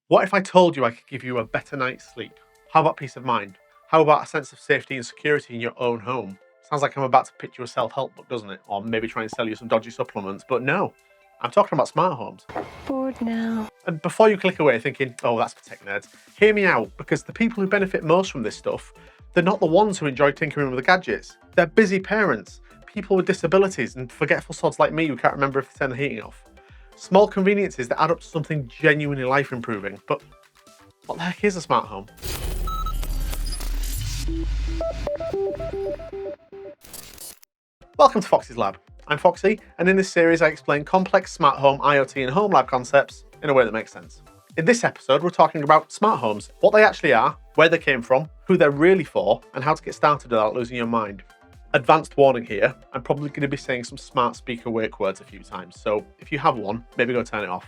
What if I told you I could give you a better night's sleep? How about peace of mind? How about a sense of safety and security in your own home? Sounds like I'm about to pitch you a self-help book, doesn't it? Or maybe try and sell you some dodgy supplements, but no. I'm talking about smart homes. Bored now. And before you click away thinking, oh, that's for tech nerds, hear me out, because the people who benefit most from this stuff, they're not the ones who enjoy tinkering with the gadgets. They're busy parents, people with disabilities, and forgetful sods like me who can't remember if to turn the heating off. Small conveniences that add up to something genuinely life-improving. But what the heck is a smart home? Welcome to Foxy's Lab. I'm Foxy, and in this series I explain complex smart home, IoT and home lab concepts in a way that makes sense. In this episode we're talking about smart homes, what they actually are, where they came from, who they're really for, and how to get started without losing your mind. Advanced warning here, I'm probably going to be saying some smart speaker wake words a few times, so if you have one, maybe go turn it off.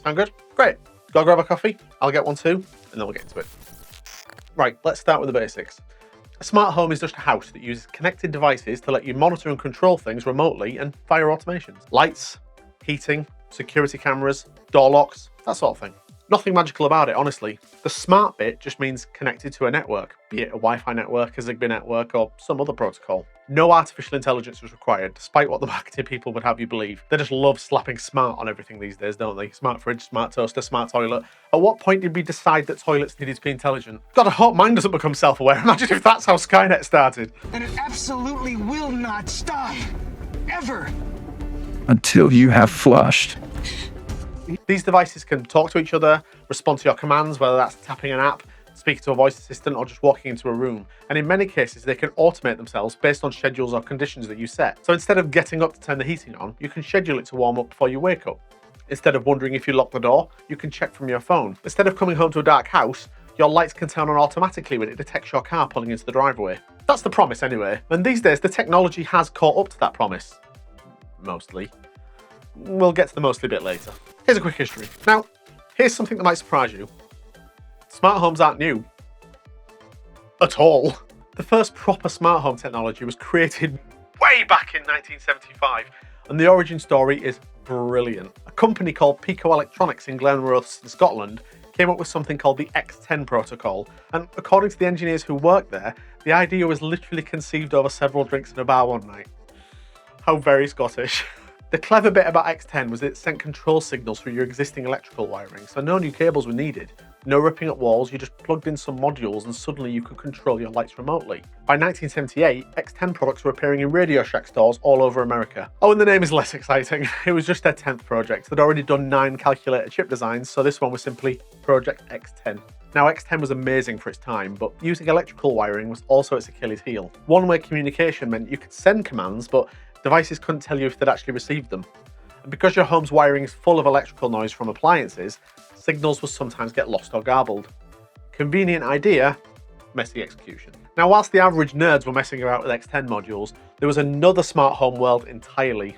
Sound good? Great. Go grab a coffee, I'll get one too, and then we'll get into it. Right, let's start with the basics. A smart home is just a house that uses connected devices to let you monitor and control things remotely and via automations. Lights, heating, security cameras, door locks, that sort of thing. Nothing magical about it, honestly. The smart bit just means connected to a network, be it a Wi-Fi network, a Zigbee network, or some other protocol. No artificial intelligence is required, despite what the marketing people would have you believe. They just love slapping smart on everything these days, don't they? Smart fridge, smart toaster, smart toilet. At what point did we decide that toilets needed to be intelligent? God, I hope mine doesn't become self-aware. Imagine if that's how Skynet started. And it absolutely will not stop. Ever. Until you have flushed. These devices can talk to each other, respond to your commands, whether that's tapping an app, speaking to a voice assistant, or just walking into a room. And in many cases, they can automate themselves based on schedules or conditions that you set. So instead of getting up to turn the heating on, you can schedule it to warm up before you wake up. Instead of wondering if you locked the door, you can check from your phone. Instead of coming home to a dark house, your lights can turn on automatically when it detects your car pulling into the driveway. That's the promise anyway. And these days, the technology has caught up to that promise. Mostly. We'll get to the mostly bit later. Here's a quick history. Now, here's something that might surprise you. Smart homes aren't new. At all. The first proper smart home technology was created way back in 1975, and the origin story is brilliant. A company called Pico Electronics in Glenrothes in Scotland came up with something called the X10 protocol, and according to the engineers who worked there, the idea was literally conceived over several drinks in a bar one night. How very Scottish. The clever bit about X10 was that it sent control signals through your existing electrical wiring, so no new cables were needed. No ripping up walls, you just plugged in some modules and suddenly you could control your lights remotely. By 1978, X10 products were appearing in Radio Shack stores all over America. Oh, and the name is less exciting. It was just their 10th project. They'd already done 9 calculator chip designs, so this one was simply Project X10. Now, X10 was amazing for its time, but using electrical wiring was also its Achilles heel. One-way communication meant you could send commands, but devices couldn't tell you if they'd actually received them. And because your home's wiring is full of electrical noise from appliances, signals will sometimes get lost or garbled. Convenient idea, messy execution. Now, whilst the average nerds were messing around with X10 modules, there was another smart home world entirely.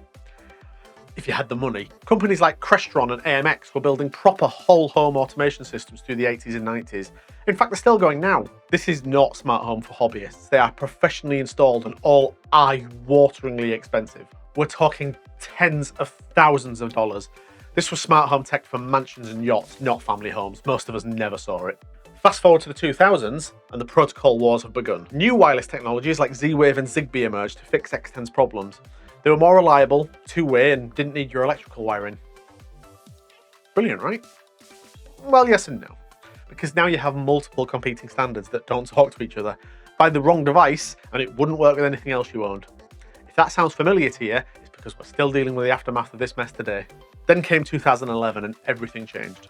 If you had the money. Companies like Crestron and AMX were building proper whole home automation systems through the 80s and 90s. In fact, they're still going now. This is not smart home for hobbyists. They are professionally installed and all eye-wateringly expensive. We're talking tens of thousands of dollars. This was smart home tech for mansions and yachts, not family homes. Most of us never saw it. Fast forward to the 2000s, and the protocol wars have begun. New wireless technologies like Z-Wave and Zigbee emerged to fix X10's problems. They were more reliable, two-way, and didn't need your electrical wiring. Brilliant, right? Well, yes and no. Because now you have multiple competing standards that don't talk to each other. Buy the wrong device, and it wouldn't work with anything else you owned. If that sounds familiar to you, it's because we're still dealing with the aftermath of this mess today. Then came 2011, and everything changed.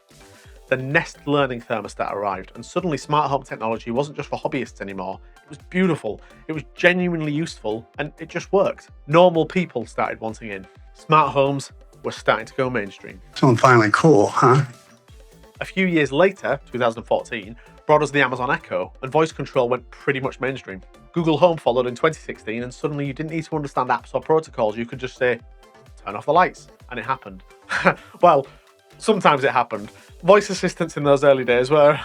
The Nest Learning thermostat arrived, and suddenly smart home technology wasn't just for hobbyists anymore. It was beautiful, it was genuinely useful, and it just worked. Normal people started wanting in. Smart homes were starting to go mainstream. Something finally cool, huh? A few years later, 2014, brought us the Amazon Echo, and voice control went pretty much mainstream. Google Home followed in 2016, and suddenly you didn't need to understand apps or protocols. You could just say, turn off the lights, and it happened. Well, sometimes it happened. Voice assistants in those early days were,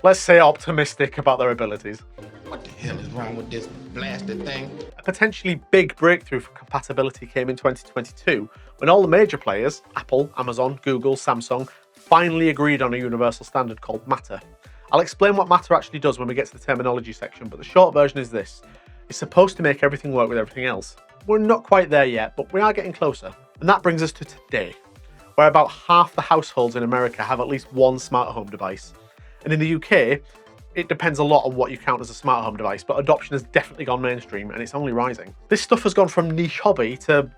let's say, optimistic about their abilities. What the hell is wrong with this blasted thing? A potentially big breakthrough for compatibility came in 2022, when all the major players, Apple, Amazon, Google, Samsung, finally agreed on a universal standard called Matter. I'll explain what Matter actually does when we get to the terminology section, but the short version is this. It's supposed to make everything work with everything else. We're not quite there yet, but we are getting closer. And that brings us to today, where about half the households in America have at least one smart home device. And in the UK, it depends a lot on what you count as a smart home device, but adoption has definitely gone mainstream and it's only rising. This stuff has gone from niche hobby to,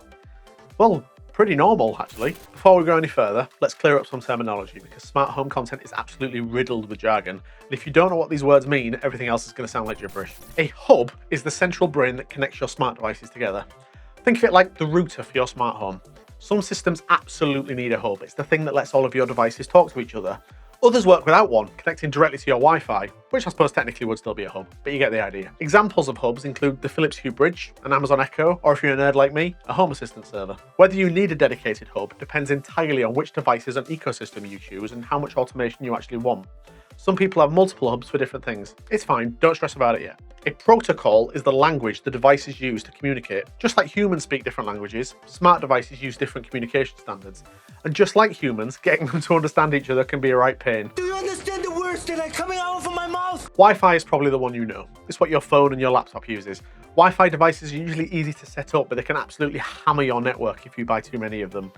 well, pretty normal actually. Before we go any further, let's clear up some terminology because smart home content is absolutely riddled with jargon. And if you don't know what these words mean, everything else is going to sound like gibberish. A hub is the central brain that connects your smart devices together. Think of it like the router for your smart home. Some systems absolutely need a hub. It's the thing that lets all of your devices talk to each other. Others work without one, connecting directly to your Wi-Fi, which I suppose technically would still be a hub, but you get the idea. Examples of hubs include the Philips Hue Bridge, an Amazon Echo, or if you're a nerd like me, a Home Assistant server. Whether you need a dedicated hub depends entirely on which devices and ecosystem you choose and how much automation you actually want. Some people have multiple hubs for different things. It's fine, don't stress about it yet. A protocol is the language the devices use to communicate. Just like humans speak different languages, smart devices use different communication standards. And just like humans, getting them to understand each other can be a right pain. Do you understand the words that are coming out of my mouth? Wi-Fi is probably the one you know. It's what your phone and your laptop uses. Wi-Fi devices are usually easy to set up, but they can absolutely hammer your network if you buy too many of them.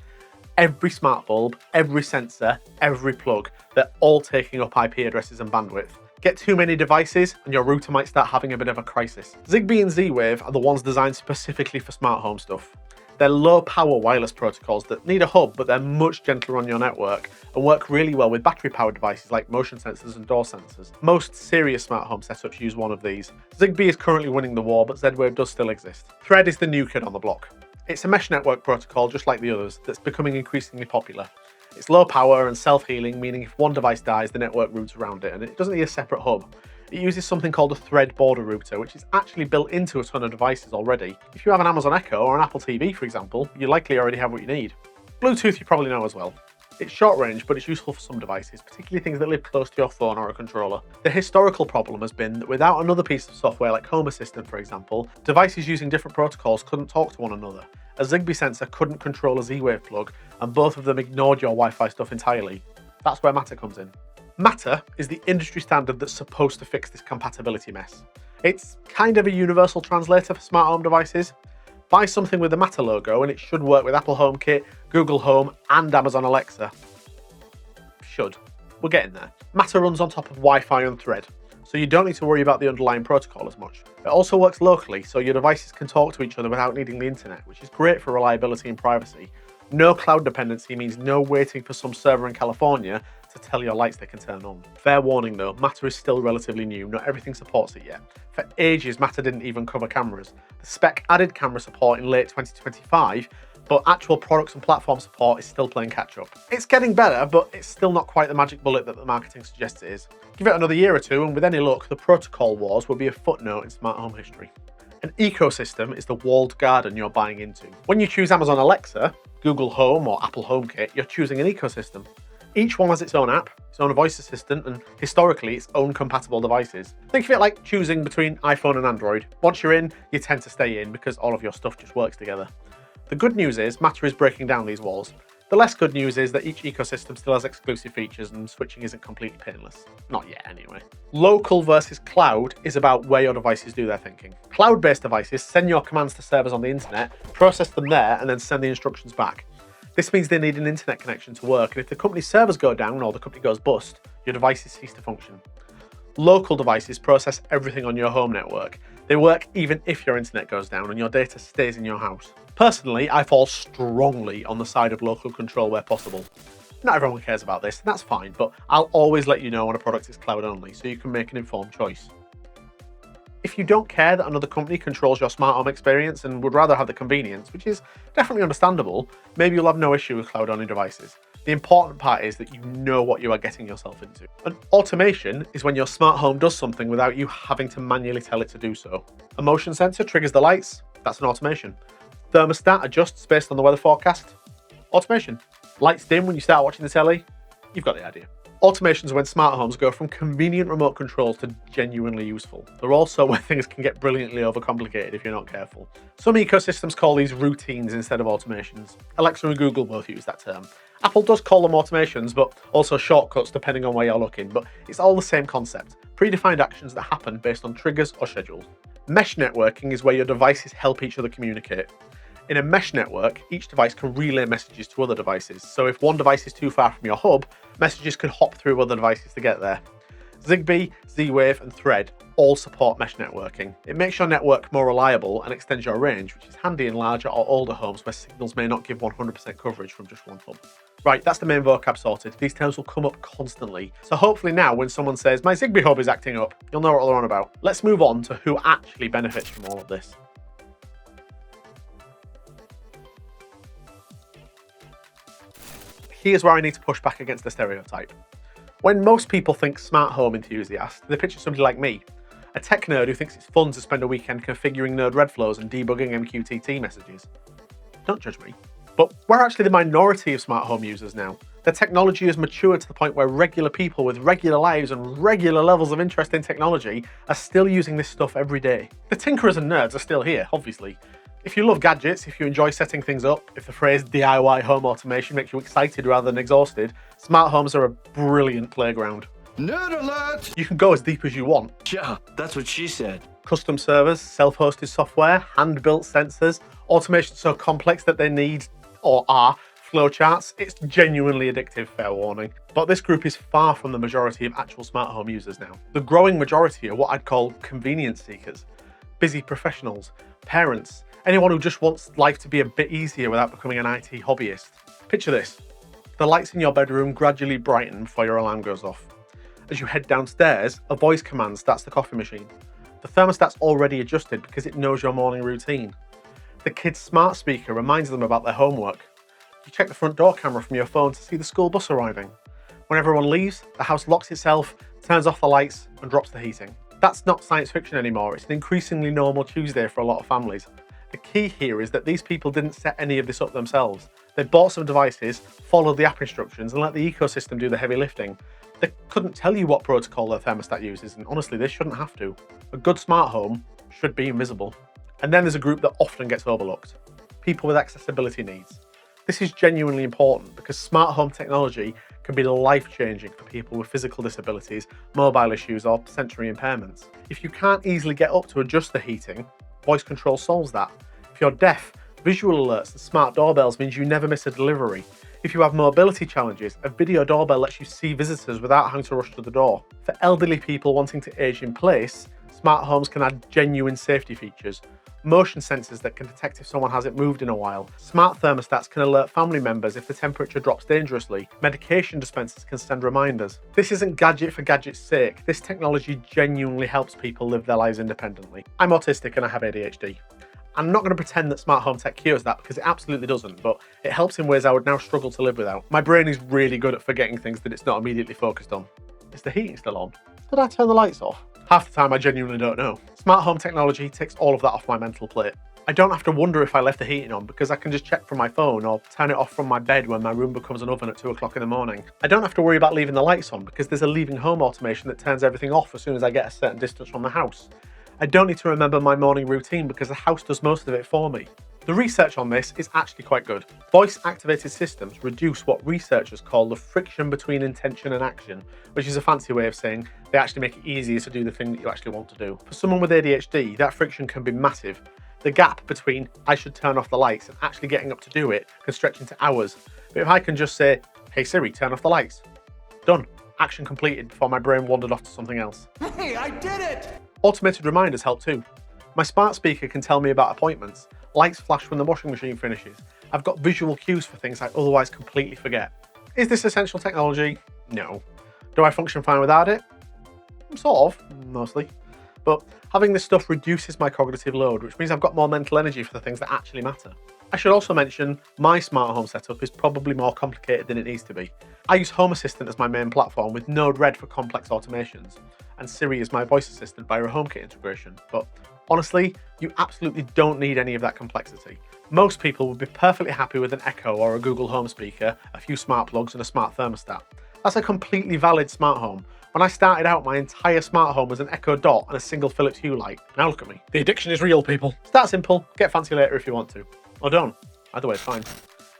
Every smart bulb, every sensor, every plug, they're all taking up IP addresses and bandwidth. Get too many devices and your router might start having a bit of a crisis. Zigbee and Z-Wave are the ones designed specifically for smart home stuff. They're low-power wireless protocols that need a hub, but they're much gentler on your network and work really well with battery-powered devices like motion sensors and door sensors. Most serious smart home setups use one of these. Zigbee is currently winning the war, but Z-Wave does still exist. Thread is the new kid on the block. It's a mesh network protocol just like the others that's becoming increasingly popular. It's low power and self-healing, meaning if one device dies, the network routes around it, and it doesn't need a separate hub. It uses something called a thread border router, which is actually built into a ton of devices already. If you have an Amazon Echo or an Apple TV, for example, you likely already have what you need. Bluetooth you probably know as well. It's short range, but it's useful for some devices, particularly things that live close to your phone or a controller. The historical problem has been that without another piece of software like Home Assistant, for example, devices using different protocols couldn't talk to one another. A Zigbee sensor couldn't control a Z-Wave plug, and both of them ignored your Wi-Fi stuff entirely. That's where Matter comes in. Matter is the industry standard that's supposed to fix this compatibility mess. It's kind of a universal translator for smart home devices. Buy something with the Matter logo and it should work with Apple HomeKit, Google Home, and Amazon Alexa. Should. We're getting there. Matter runs on top of Wi-Fi and Thread, so you don't need to worry about the underlying protocol as much. It also works locally, so your devices can talk to each other without needing the internet, which is great for reliability and privacy. No cloud dependency means no waiting for some server in California to tell your lights they can turn on. Fair warning though, Matter is still relatively new, not everything supports it yet. For ages, Matter didn't even cover cameras. The spec added camera support in late 2025, but actual products and platform support is still playing catch up. It's getting better, but it's still not quite the magic bullet that the marketing suggests it is. Give it another year or two, and with any luck, the protocol wars will be a footnote in smart home history. An ecosystem is the walled garden you're buying into. When you choose Amazon Alexa, Google Home, or Apple HomeKit, you're choosing an ecosystem. Each one has its own app, its own voice assistant, and historically its own compatible devices. Think of it like choosing between iPhone and Android. Once you're in, you tend to stay in because all of your stuff just works together. The good news is Matter is breaking down these walls. The less good news is that each ecosystem still has exclusive features and switching isn't completely painless. Not yet, anyway. Local versus cloud is about where your devices do their thinking. Cloud-based devices send your commands to servers on the internet, process them there, and then send the instructions back. This means they need an internet connection to work, and if the company's servers go down or the company goes bust, your devices cease to function. Local devices process everything on your home network. They work even if your internet goes down and your data stays in your house. Personally, I fall strongly on the side of local control where possible. Not everyone cares about this, and that's fine, but I'll always let you know when a product is cloud only so you can make an informed choice. If you don't care that another company controls your smart home experience and would rather have the convenience, which is definitely understandable, maybe you'll have no issue with cloud-only devices. The important part is that you know what you are getting yourself into. And automation is when your smart home does something without you having to manually tell it to do so. A motion sensor triggers the lights, that's an automation. Thermostat adjusts based on the weather forecast, automation. Lights dim when you start watching the telly, you've got the idea. Automations when smart homes go from convenient remote controls to genuinely useful. They're also where things can get brilliantly overcomplicated if you're not careful. Some ecosystems call these routines instead of automations. Alexa and Google both use that term. Apple does call them automations, but also shortcuts depending on where you're looking, but it's all the same concept. Predefined actions that happen based on triggers or schedules. Mesh networking is where your devices help each other communicate. In a mesh network, each device can relay messages to other devices, so if one device is too far from your hub, messages can hop through other devices to get there. Zigbee, Z-Wave and Thread all support mesh networking. It makes your network more reliable and extends your range, which is handy in larger or older homes where signals may not give 100% coverage from just one hub. Right, that's the main vocab sorted. These terms will come up constantly, so hopefully now when someone says, "My Zigbee hub is acting up," you'll know what they're on about. Let's move on to who actually benefits from all of this. Here's where I need to push back against the stereotype. When most people think smart home enthusiast, they picture somebody like me, a tech nerd who thinks it's fun to spend a weekend configuring node red flows and debugging MQTT messages. Don't judge me. But we're actually the minority of smart home users now. The technology has matured to the point where regular people with regular lives and regular levels of interest in technology are still using this stuff every day. The tinkerers and nerds are still here, obviously. If you love gadgets, if you enjoy setting things up, if the phrase DIY home automation makes you excited rather than exhausted, smart homes are a brilliant playground. Nerd alert! You can go as deep as you want. Yeah, that's what she said. Custom servers, self-hosted software, hand-built sensors, automation so complex that they need, or are, flowcharts. It's genuinely addictive, fair warning. But this group is far from the majority of actual smart home users now. The growing majority are what I'd call convenience seekers, busy professionals, parents, anyone who just wants life to be a bit easier without becoming an IT hobbyist. Picture this. The lights in your bedroom gradually brighten before your alarm goes off. As you head downstairs, a voice command starts the coffee machine. The thermostat's already adjusted because it knows your morning routine. The kid's smart speaker reminds them about their homework. You check the front door camera from your phone to see the school bus arriving. When everyone leaves, the house locks itself, turns off the lights, and drops the heating. That's not science fiction anymore. It's an increasingly normal Tuesday for a lot of families. The key here is that these people didn't set any of this up themselves. They bought some devices, followed the app instructions, and let the ecosystem do the heavy lifting. They couldn't tell you what protocol their thermostat uses, and honestly, they shouldn't have to. A good smart home should be invisible. And then there's a group that often gets overlooked. People with accessibility needs. This is genuinely important because smart home technology can be life-changing for people with physical disabilities, mobile issues, or sensory impairments. If you can't easily get up to adjust the heating, voice control solves that. If you're deaf, visual alerts and smart doorbells means you never miss a delivery. If you have mobility challenges, a video doorbell lets you see visitors without having to rush to the door. For elderly people wanting to age in place, smart homes can add genuine safety features. Motion sensors that can detect if someone hasn't moved in a while. Smart thermostats can alert family members if the temperature drops dangerously. Medication dispensers can send reminders. This isn't gadget for gadget's sake. This technology genuinely helps people live their lives independently. I'm autistic and I have ADHD. I'm not going to pretend that smart home tech cures that because it absolutely doesn't, but it helps in ways I would now struggle to live without. My brain is really good at forgetting things that it's not immediately focused on. Is the heating still on? Did I turn the lights off? Half the time I genuinely don't know. Smart home technology takes all of that off my mental plate. I don't have to wonder if I left the heating on because I can just check from my phone or turn it off from my bed when my room becomes an oven at 2 o'clock in the morning. I don't have to worry about leaving the lights on because there's a leaving home automation that turns everything off as soon as I get a certain distance from the house. I don't need to remember my morning routine because the house does most of it for me. The research on this is actually quite good. Voice-activated systems reduce what researchers call the friction between intention and action, which is a fancy way of saying they actually make it easier to do the thing that you actually want to do. For someone with ADHD, that friction can be massive. The gap between I should turn off the lights and actually getting up to do it can stretch into hours. But if I can just say, "Hey Siri, turn off the lights," done. Action completed before my brain wandered off to something else. Hey, I did it! Automated reminders help too. My smart speaker can tell me about appointments. Lights flash when the washing machine finishes. I've got visual cues for things I otherwise completely forget. Is this essential technology? No. Do I function fine without it? Sort of, mostly. But having this stuff reduces my cognitive load, which means I've got more mental energy for the things that actually matter. I should also mention my smart home setup is probably more complicated than it needs to be. I use Home Assistant as my main platform with Node Red for complex automations, and Siri is my voice assistant via a HomeKit integration. But honestly, you absolutely don't need any of that complexity. Most people would be perfectly happy with an Echo or a Google Home speaker, a few smart plugs and a smart thermostat. That's a completely valid smart home. When I started out, my entire smart home was an Echo Dot and a single Philips Hue light. Now look at me. The addiction is real, people. Start simple, get fancy later if you want to. Or don't. Either way, it's fine.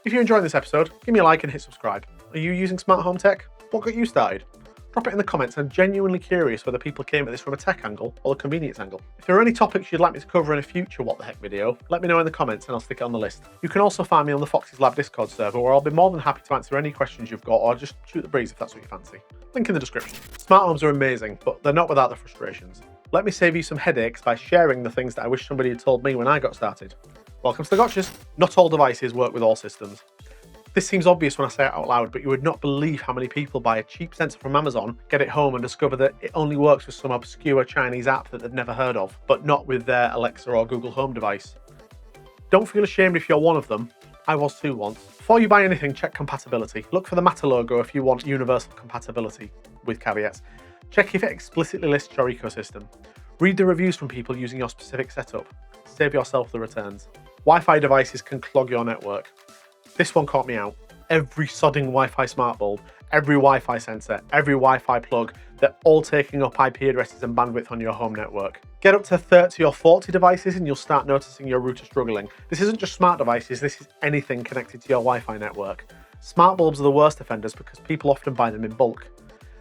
If you're enjoying this episode, give me a like and hit subscribe. Are you using smart home tech? What got you started? Drop it in the comments. I'm genuinely curious whether people came at this from a tech angle or a convenience angle. If there are any topics you'd like me to cover in a future What the Heck video, let me know in the comments and I'll stick it on the list. You can also find me on the Fox's Lab Discord server where I'll be more than happy to answer any questions you've got or just shoot the breeze if that's what you fancy. Link in the description. Smart homes are amazing, but they're not without the frustrations. Let me save you some headaches by sharing the things that I wish somebody had told me when I got started. Welcome to the Gotchas. Not all devices work with all systems. This seems obvious when I say it out loud, but you would not believe how many people buy a cheap sensor from Amazon, get it home and discover that it only works with some obscure Chinese app that they've never heard of, but not with their Alexa or Google Home device. Don't feel ashamed if you're one of them. I was too once. Before you buy anything, check compatibility. Look for the Matter logo if you want universal compatibility, with caveats. Check if it explicitly lists your ecosystem. Read the reviews from people using your specific setup. Save yourself the returns. Wi-Fi devices can clog your network. This one caught me out. Every sodding Wi-Fi smart bulb, every Wi-Fi sensor, every Wi-Fi plug, they're all taking up IP addresses and bandwidth on your home network. Get up to 30 or 40 devices and you'll start noticing your router struggling. This isn't just smart devices, this is anything connected to your Wi-Fi network. Smart bulbs are the worst offenders because people often buy them in bulk.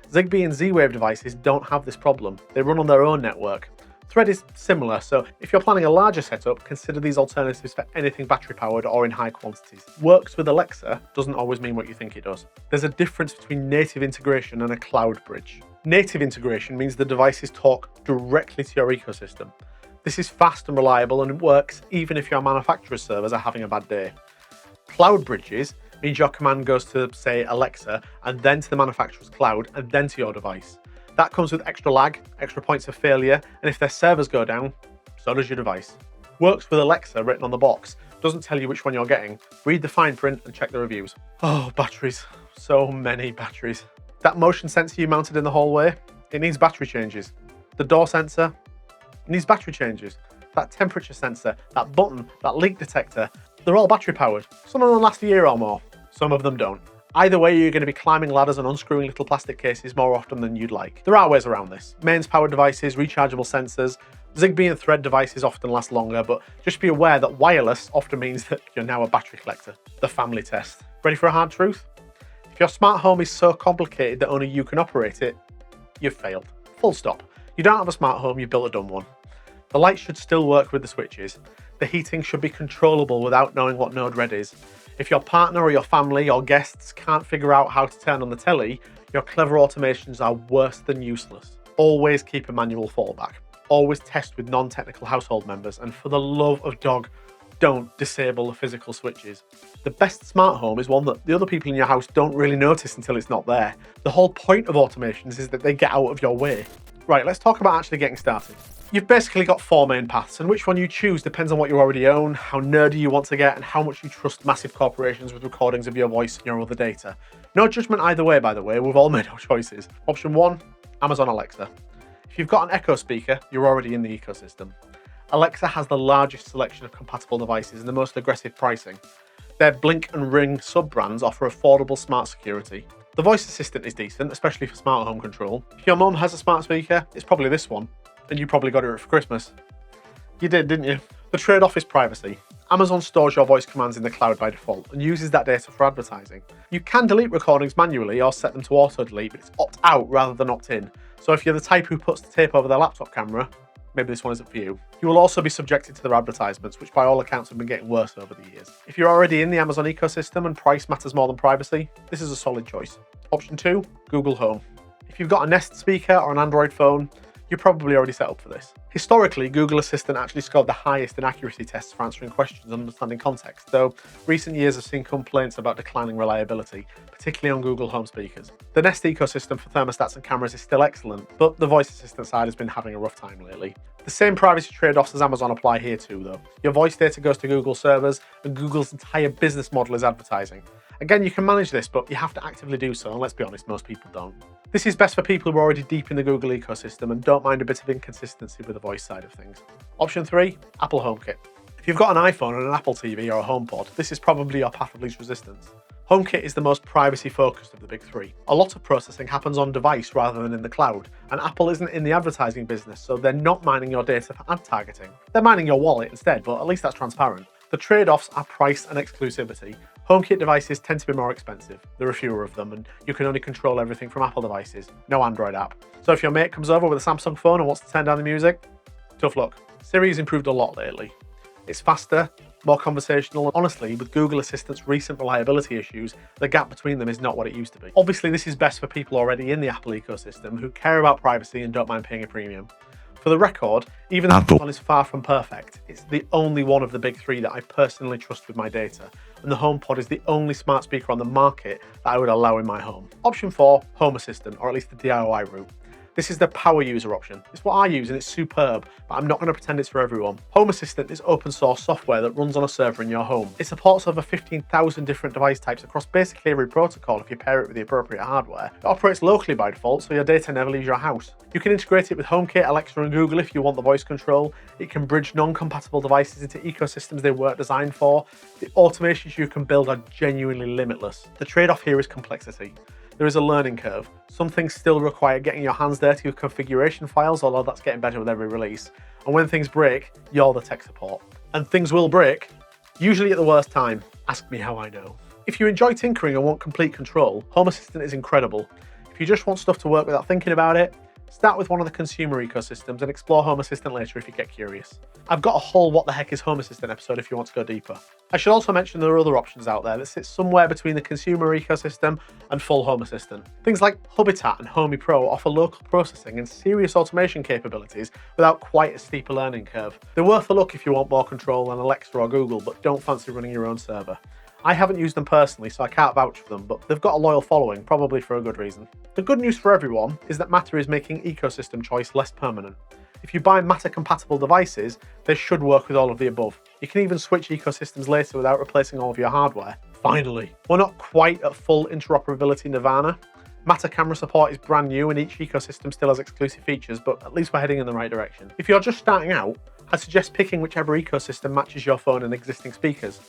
Zigbee and Z-Wave devices don't have this problem. They run on their own network. Thread is similar, so if you're planning a larger setup, consider these alternatives for anything battery powered or in high quantities. Works with Alexa doesn't always mean what you think it does. There's a difference between native integration and a cloud bridge. Native integration means the devices talk directly to your ecosystem. This is fast and reliable and it works even if your manufacturer's servers are having a bad day. Cloud bridges means your command goes to, say, Alexa, and then to the manufacturer's cloud, and then to your device. That comes with extra lag, extra points of failure, and if their servers go down, so does your device. Works with Alexa written on the box, doesn't tell you which one you're getting. Read the fine print and check the reviews. Oh, batteries. So many batteries. That motion sensor you mounted in the hallway, it needs battery changes. The door sensor, it needs battery changes. That temperature sensor, that button, that leak detector, they're all battery powered. Some of them last a year or more, some of them don't. Either way, you're going to be climbing ladders and unscrewing little plastic cases more often than you'd like. There are ways around this. Mains powered devices, rechargeable sensors, Zigbee and Thread devices often last longer, but just be aware that wireless often means that you're now a battery collector. The family test. Ready for a hard truth? If your smart home is so complicated that only you can operate it, you've failed. Full stop. You don't have a smart home, you've built a dumb one. The lights should still work with the switches. The heating should be controllable without knowing what node red is. If your partner or your family or guests can't figure out how to turn on the telly, your clever automations are worse than useless. Always keep a manual fallback. Always test with non-technical household members, and for the love of dog, don't disable the physical switches. The best smart home is one that the other people in your house don't really notice until it's not there. The whole point of automations is that they get out of your way. Right, let's talk about actually getting started. You've basically got 4 main paths, and which one you choose depends on what you already own, how nerdy you want to get, and how much you trust massive corporations with recordings of your voice and your other data. No judgment either way, by the way, we've all made our choices. Option 1, Amazon Alexa. If you've got an Echo speaker, you're already in the ecosystem. Alexa has the largest selection of compatible devices and the most aggressive pricing. Their Blink and Ring sub-brands offer affordable smart security. The voice assistant is decent, especially for smart home control. If your mum has a smart speaker, it's probably this one. And you probably got it for Christmas. You did, didn't you? The trade-off is privacy. Amazon stores your voice commands in the cloud by default and uses that data for advertising. You can delete recordings manually or set them to auto-delete, but it's opt-out rather than opt-in. So if you're the type who puts the tape over their laptop camera, maybe this one isn't for you. You will also be subjected to their advertisements, which by all accounts have been getting worse over the years. If you're already in the Amazon ecosystem and price matters more than privacy, this is a solid choice. Option 2, Google Home. If you've got a Nest speaker or an Android phone, you're probably already set up for this. Historically, Google Assistant actually scored the highest in accuracy tests for answering questions and understanding context, though recent years have seen complaints about declining reliability, particularly on Google Home speakers. The Nest ecosystem for thermostats and cameras is still excellent, but the voice assistant side has been having a rough time lately. The same privacy trade-offs as Amazon apply here too, though. Your voice data goes to Google servers, and Google's entire business model is advertising. Again, you can manage this, but you have to actively do so, and let's be honest, most people don't. This is best for people who are already deep in the Google ecosystem and don't mind a bit of inconsistency with the voice side of things. Option 3, Apple HomeKit. If you've got an iPhone and an Apple TV or a HomePod, this is probably your path of least resistance. HomeKit is the most privacy-focused of the big three. A lot of processing happens on device rather than in the cloud, and Apple isn't in the advertising business, so they're not mining your data for ad targeting. They're mining your wallet instead, but at least that's transparent. The trade-offs are price and exclusivity. HomeKit devices tend to be more expensive. There are fewer of them, and you can only control everything from Apple devices. No Android app. So if your mate comes over with a Samsung phone and wants to turn down the music, tough luck. Siri's improved a lot lately. It's faster, more conversational, and honestly, with Google Assistant's recent reliability issues, the gap between them is not what it used to be. Obviously, this is best for people already in the Apple ecosystem who care about privacy and don't mind paying a premium. For the record, even though Apple is far from perfect, it's the only one of the big three that I personally trust with my data, and the HomePod is the only smart speaker on the market that I would allow in my home. Option 4, Home Assistant, or at least the DIY route. This is the power user option. It's what I use and it's superb, but I'm not going to pretend it's for everyone. Home Assistant is open source software that runs on a server in your home. It supports over 15,000 different device types across basically every protocol if you pair it with the appropriate hardware. It operates locally by default, so your data never leaves your house. You can integrate it with HomeKit, Alexa and Google if you want the voice control. It can bridge non-compatible devices into ecosystems they weren't designed for. The automations you can build are genuinely limitless. The trade-off here is complexity. There is a learning curve. Some things still require getting your hands dirty with configuration files, although that's getting better with every release. And when things break, you're the tech support. And things will break, usually at the worst time. Ask me how I know. If you enjoy tinkering and want complete control, Home Assistant is incredible. If you just want stuff to work without thinking about it, start with one of the consumer ecosystems and explore Home Assistant later if you get curious. I've got a whole What the Heck is Home Assistant episode if you want to go deeper. I should also mention there are other options out there that sit somewhere between the consumer ecosystem and full Home Assistant. Things like Hubitat and Homey Pro offer local processing and serious automation capabilities without quite as steep a learning curve. They're worth a look if you want more control than Alexa or Google, but don't fancy running your own server. I haven't used them personally, so I can't vouch for them, but they've got a loyal following, probably for a good reason. The good news for everyone is that Matter is making ecosystem choice less permanent. If you buy Matter-compatible devices, they should work with all of the above. You can even switch ecosystems later without replacing all of your hardware. Finally, we're not quite at full interoperability nirvana. Matter camera support is brand new and each ecosystem still has exclusive features, but at least we're heading in the right direction. If you're just starting out, I'd suggest picking whichever ecosystem matches your phone and existing speakers.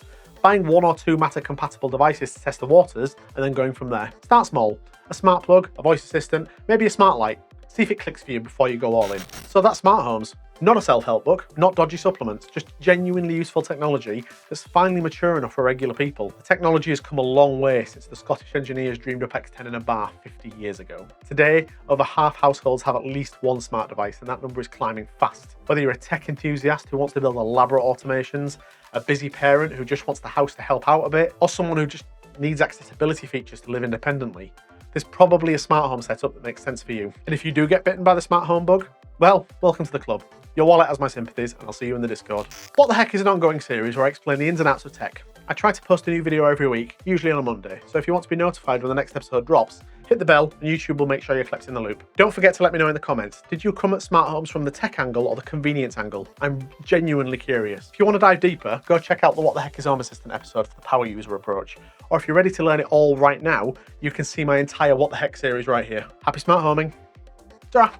Buying 1 or 2 Matter-compatible devices to test the waters, and then going from there. Start small. A smart plug, a voice assistant, maybe a smart light. See if it clicks for you before you go all in. So that's Smart Homes. Not a self-help book, not dodgy supplements, just genuinely useful technology that's finally mature enough for regular people. The technology has come a long way since the Scottish engineers dreamed up X10 in a bar 50 years ago. Today, over half households have at least one smart device, and that number is climbing fast. Whether you're a tech enthusiast who wants to build elaborate automations, a busy parent who just wants the house to help out a bit, or someone who just needs accessibility features to live independently, there's probably a smart home setup that makes sense for you. And if you do get bitten by the smart home bug, well, welcome to the club. Your wallet has my sympathies, and I'll see you in the Discord. What the Heck is an ongoing series where I explain the ins and outs of tech. I try to post a new video every week, usually on a Monday, so if you want to be notified when the next episode drops, hit the bell and YouTube will make sure you're kept in the loop. Don't forget to let me know in the comments, did you come at smart homes from the tech angle or the convenience angle? I'm genuinely curious. If you want to dive deeper, go check out the What the Heck is Home Assistant episode for the power user approach. Or if you're ready to learn it all right now, you can see my entire What the Heck series right here. Happy smart homing. Ta-ra!